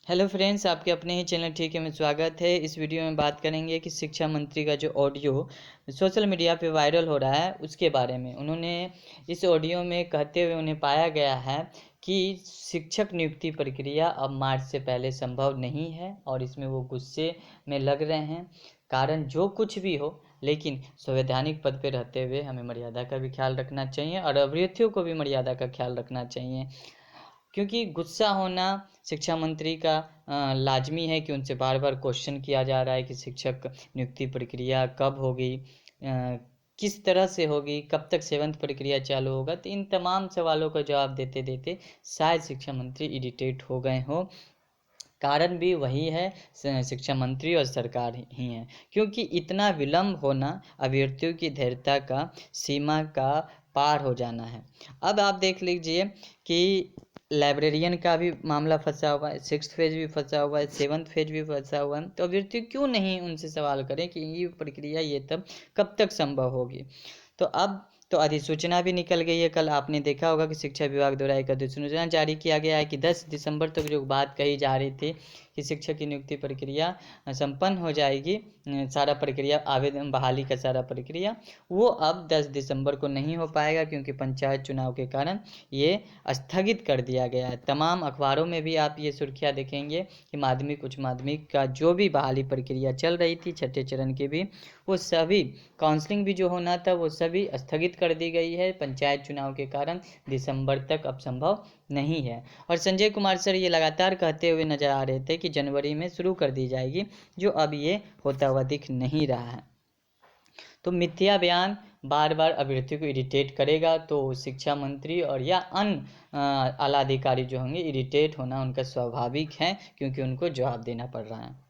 Hello friends, आपके अपने ही channel ठीक है में स्वागत है। इस वीडियो में बात करेंगे कि शिक्षा मंत्री का जो ऑडियो सोशल मीडिया पे वायरल हो रहा है उसके बारे में। उन्होंने इस ऑडियो में कहते हुए उन्हें पाया गया है कि शिक्षक नियुक्ति प्रक्रिया अब मार्च से पहले संभव नहीं है और इसमें वो गुस्से में लग रहे हैं। कारण जो कुछ भी हो, लेकिन संवैधानिक पद पे रहते हुए हमें मर्यादा का भी ख्याल रखना चाहिए और अभ्यर्थियों को भी मर्यादा का ख्याल रखना चाहिए, क्योंकि गुस्सा होना शिक्षा मंत्री का लाजमी है कि उनसे बार बार क्वेश्चन किया जा रहा है कि शिक्षक नियुक्ति प्रक्रिया कब होगी, किस तरह से होगी, कब तक सेवंत प्रक्रिया चालू होगा। तो इन तमाम सवालों का जवाब देते देते शायद शिक्षा मंत्री इरिटेट हो गए हो। कारण भी वही है, शिक्षा मंत्री और सरकार ही है, क्योंकि इतना विलम्ब होना अभ्यर्थियों की धैर्यता का सीमा का पार हो जाना है। अब आप देख लीजिए कि लाइब्रेरियन का भी मामला फंसा हुआ है, 6th फेज भी फंसा हुआ है, 7th फेज भी फंसा हुआ है। तो अभ्यर्थी क्यों नहीं उनसे सवाल करें कि ये प्रक्रिया ये तब कब तक संभव होगी। तो अब तो अधिसूचना भी निकल गई है। कल आपने देखा होगा कि शिक्षा विभाग द्वारा एक अधिसूचना जारी किया गया है कि 10 दिसंबर तक जो बात कही जा रही थी कि शिक्षक की नियुक्ति प्रक्रिया संपन्न हो जाएगी, सारा प्रक्रिया आवेदन बहाली का सारा प्रक्रिया, वो अब 10 दिसंबर को नहीं हो पाएगा, क्योंकि पंचायत चुनाव के कारण ये स्थगित कर दिया गया है। तमाम अखबारों में भी आप ये सुर्खियाँ देखेंगे कि माध्यमिक उच्च माध्यमिक का जो भी बहाली प्रक्रिया चल रही थी, छठे चरण की भी, वो सभी काउंसलिंग भी जो होना था वो सभी स्थगित कर दी गई है पंचायत चुनाव के कारण। दिसंबर तक अब संभव नहीं है। और संजय कुमार सर ये लगातार कहते हुए नजर आ रहे थे कि जनवरी में शुरू कर दी जाएगी, जो अब ये होता हुआ दिख नहीं रहा है। तो मिथ्या बयान बार बार अभ्यर्थियों को इरिटेट करेगा, तो शिक्षा मंत्री और या अन्य आला अधिकारी जो होंगे, इरिटेट होना उनका स्वाभाविक है, क्योंकि उनको जवाब देना पड़ रहा है।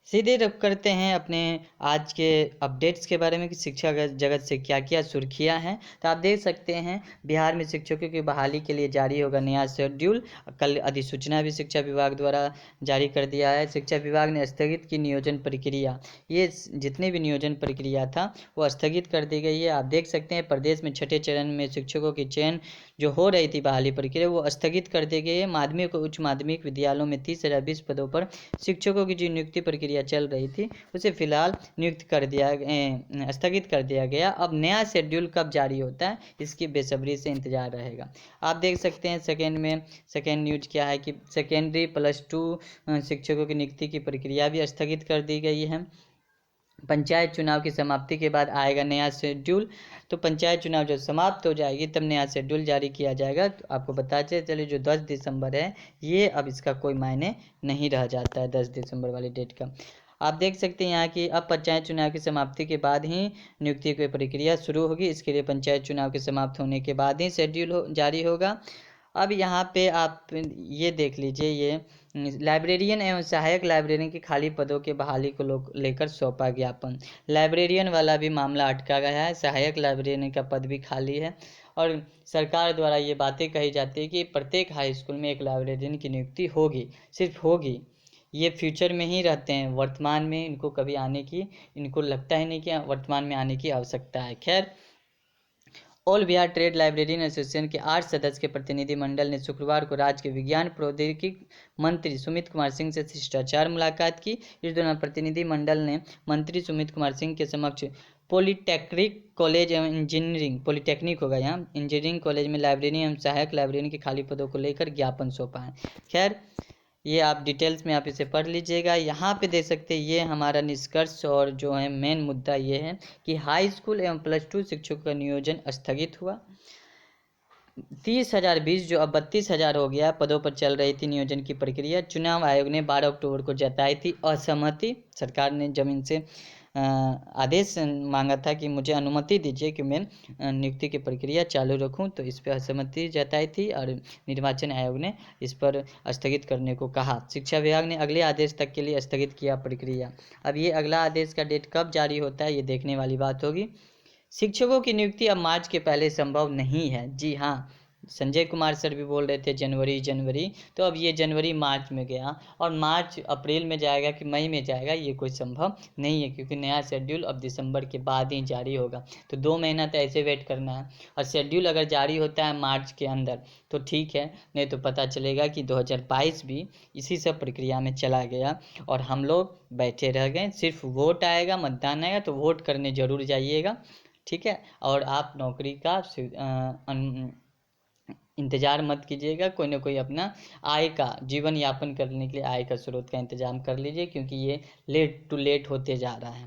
सीधे रुख करते हैं अपने आज के अपडेट्स के बारे में कि शिक्षा जगत से क्या क्या सुर्खियां हैं। तो आप देख सकते हैं बिहार में शिक्षकों की बहाली के लिए जारी होगा नया शेड्यूल। कल अधिसूचना भी शिक्षा विभाग द्वारा जारी कर दिया है। शिक्षा विभाग ने स्थगित की नियोजन प्रक्रिया, ये जितने भी नियोजन प्रक्रिया था वो स्थगित कर दी गई है। आप देख सकते हैं प्रदेश में छठे चरण में शिक्षकों की चयन जो हो रही थी बहाली प्रक्रिया, वो स्थगित कर दी गई है। माध्यमिक और उच्च माध्यमिक विद्यालयों में 30,020 पदों पर शिक्षकों की जो नियुक्ति प्रक्रिया चल रही थी उसे फिलहाल स्थगित कर दिया गया। अब नया शेड्यूल कब जारी होता है इसकी बेसब्री से इंतजार रहेगा। आप देख सकते हैं सेकेंड न्यूज क्या है कि सेकेंडरी +2 शिक्षकों की नियुक्ति की प्रक्रिया भी स्थगित कर दी गई है। पंचायत चुनाव की समाप्ति के बाद आएगा नया शेड्यूल। तो पंचायत चुनाव जब समाप्त हो जाएगी तब नया शेड्यूल जारी किया जाएगा। तो आपको बताते चलिए जो 10 दिसंबर है ये अब इसका कोई मायने नहीं रह जाता है 10 दिसंबर वाली डेट का। आप देख सकते हैं यहाँ की अब पंचायत चुनाव की समाप्ति के बाद ही नियुक्ति की प्रक्रिया शुरू होगी। इसके लिए पंचायत चुनाव के समाप्त होने के बाद ही शेड्यूल जारी होगा। अब यहाँ पे आप ये देख लीजिए, ये लाइब्रेरियन एवं सहायक लाइब्रेरियन की खाली पदों के बहाली को लेकर सौंपा ज्ञापन। लाइब्रेरियन वाला भी मामला अटका गया है, सहायक लाइब्रेरियन का पद भी खाली है और सरकार द्वारा ये बातें कही जाती है कि प्रत्येक हाई स्कूल में एक लाइब्रेरियन की नियुक्ति होगी, सिर्फ होगी। ये फ्यूचर में ही रहते हैं, वर्तमान में इनको कभी आने की, इनको लगता ही नहीं कि वर्तमान में आने की आवश्यकता है। खैर, all Bihar trade librarian association के 8 सदस्य के प्रतिनिधि मंडल ने शुक्रवार को राज्य के विज्ञान प्रौद्योगिकी मंत्री सुमित कुमार सिंह से शिष्टाचार मुलाकात की। इस दौरान प्रतिनिधि मंडल ने मंत्री सुमित कुमार सिंह के समक्ष पॉलिटेक्निक कॉलेज एवं पॉलिटेक्निक होगा यहाँ, इंजीनियरिंग कॉलेज में लाइब्रेरियन एवं सहायक लाइब्रेरियन के खाली पदों को लेकर ज्ञापन सौंपा है। खैर, ये आप डिटेल्स में आप इसे पढ़ लीजिएगा। यहाँ पे देख सकते हैं ये हमारा निष्कर्ष और जो है मेन मुद्दा ये है कि हाई स्कूल एवं +2 शिक्षकों का नियोजन स्थगित हुआ। 30,020 जो अब 32,000 हो गया पदों पर चल रही थी नियोजन की प्रक्रिया। चुनाव आयोग ने 12 अक्टूबर को जताई थी असहमति। सरकार ने जब इनसे आदेश मांगा था कि मुझे अनुमति दीजिए कि मैं नियुक्ति की प्रक्रिया चालू रखूं, तो इस पर असहमति जताई थी और निर्वाचन आयोग ने इस पर स्थगित करने को कहा। शिक्षा विभाग ने अगले आदेश तक के लिए स्थगित किया प्रक्रिया। अब ये अगला आदेश का डेट कब जारी होता है ये देखने वाली बात होगी। शिक्षकों की नियुक्ति अब मार्च के पहले संभव नहीं है। जी हाँ, संजय कुमार सर भी बोल रहे थे जनवरी, तो अब ये जनवरी मार्च में गया और मार्च अप्रैल में जाएगा कि मई में जाएगा, ये कोई संभव नहीं है, क्योंकि नया शेड्यूल अब दिसंबर के बाद ही जारी होगा। तो 2 महीना तो ऐसे वेट करना है, और शेड्यूल अगर जारी होता है मार्च के अंदर तो ठीक है, नहीं तो पता चलेगा कि 2022 भी इसी सब प्रक्रिया में चला गया और हम लोग बैठे रह गए। सिर्फ वोट आएगा, मतदान आएगा तो वोट करने जरूर जाइएगा, ठीक है। और आप नौकरी का इंतज़ार मत कीजिएगा, कोई ना कोई अपना आय का जीवन यापन करने के लिए आय का स्रोत का इंतजाम कर लीजिए, क्योंकि ये लेट टू लेट होते जा रहा है।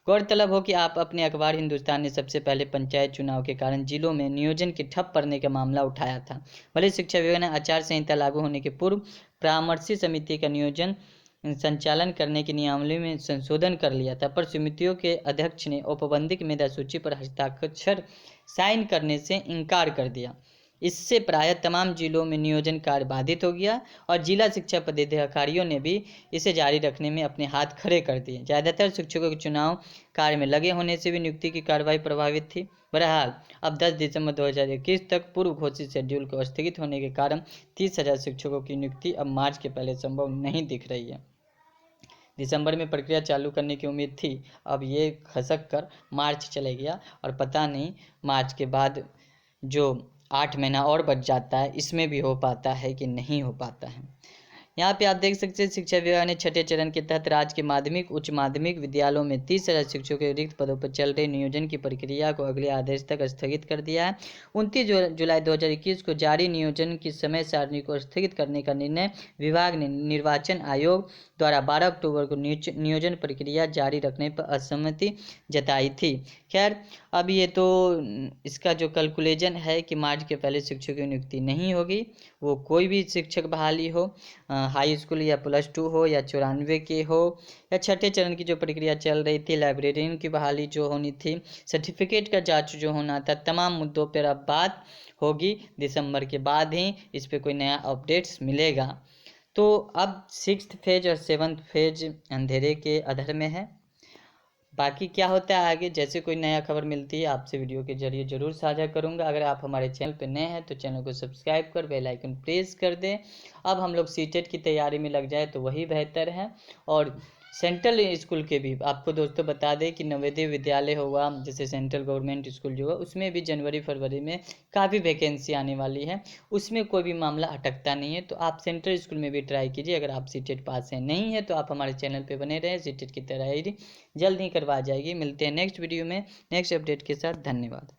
गौरतलब हो कि आप अपने अखबार हिंदुस्तान ने सबसे पहले पंचायत चुनाव के कारण जिलों में नियोजन के ठप पड़ने का मामला उठाया था। भले शिक्षा विभाग ने आचार संहिता लागू होने के पूर्व परामर्शी समिति का नियोजन संचालन करने की नियमावली में संशोधन कर लिया था, पर समितियों के अध्यक्ष ने औपबंधिक मेधा सूची पर हस्ताक्षर साइन करने से इनकार कर दिया। इससे प्रायः तमाम जिलों में नियोजन कार्य बाधित हो गया और जिला शिक्षा पदाधिकारियों ने भी इसे जारी रखने में अपने हाथ खड़े कर दिए। ज़्यादातर शिक्षकों के चुनाव कार्य में लगे होने से भी नियुक्ति की कार्रवाई प्रभावित थी। बहरहाल अब 10 दिसंबर 2021 तक पूर्व घोषित शेड्यूल को स्थगित होने के कारण 30,000 शिक्षकों की नियुक्ति अब मार्च के पहले संभव नहीं दिख रही है। दिसंबर में प्रक्रिया चालू करने की उम्मीद थी, अब ये खसक कर मार्च चले गया और पता नहीं मार्च के बाद जो 8 महीना और बच जाता है इसमें भी हो पाता है कि नहीं हो पाता है। यहाँ पे आप देख सकते हैं शिक्षा विभाग ने छठे चरण के तहत राज्य के माध्यमिक उच्च माध्यमिक विद्यालयों में 30,000 शिक्षकों के रिक्त पदों पर चल रही नियोजन की प्रक्रिया को अगले आदेश तक स्थगित कर दिया है। 29 जुलाई 2021 को जारी नियोजन की समय सारणी को स्थगित करने का निर्णय विभाग ने निर्वाचन आयोग द्वारा 12 अक्टूबर को नियोजन प्रक्रिया जारी रखने पर असहमति जताई थी। खैर अब ये तो इसका जो कैलकुलेशन है कि मार्च के पहले शिक्षकों की नियुक्ति नहीं होगी, वो कोई भी शिक्षक बहाली हो, हाई स्कूल या +2 हो या 94 के हो, या छठे चरण की जो प्रक्रिया चल रही थी लाइब्रेरियन की बहाली जो होनी थी, सर्टिफिकेट का जांच जो होना था, तमाम मुद्दों पर अब बात होगी। दिसंबर के बाद ही इस पर कोई नया अपडेट्स मिलेगा। तो अब 6th फेज और 7th फेज अंधेरे के अधर में है। बाकी क्या होता है आगे, जैसे कोई नया खबर मिलती है आपसे वीडियो के जरिए ज़रूर साझा करूंगा। अगर आप हमारे चैनल पर नए हैं तो चैनल को सब्सक्राइब कर बेल आइकन प्रेस कर दें। अब हम लोग सीटेट की तैयारी में लग जाए तो वही बेहतर है। और सेंट्रल स्कूल के भी आपको दोस्तों बता दें कि नवोदय विद्यालय हुआ, जैसे सेंट्रल गवर्नमेंट स्कूल जो है उसमें भी जनवरी फरवरी में काफ़ी वैकेंसी आने वाली है, उसमें कोई भी मामला अटकता नहीं है। तो आप सेंट्रल स्कूल में भी ट्राई कीजिए। अगर आप सीटेट पास हैं नहीं है तो आप हमारे चैनल पर बने रहें, सीटेट की तैयारी जल्द ही करवा जाएगी। मिलते हैं नेक्स्ट वीडियो में नेक्स्ट अपडेट के साथ। धन्यवाद।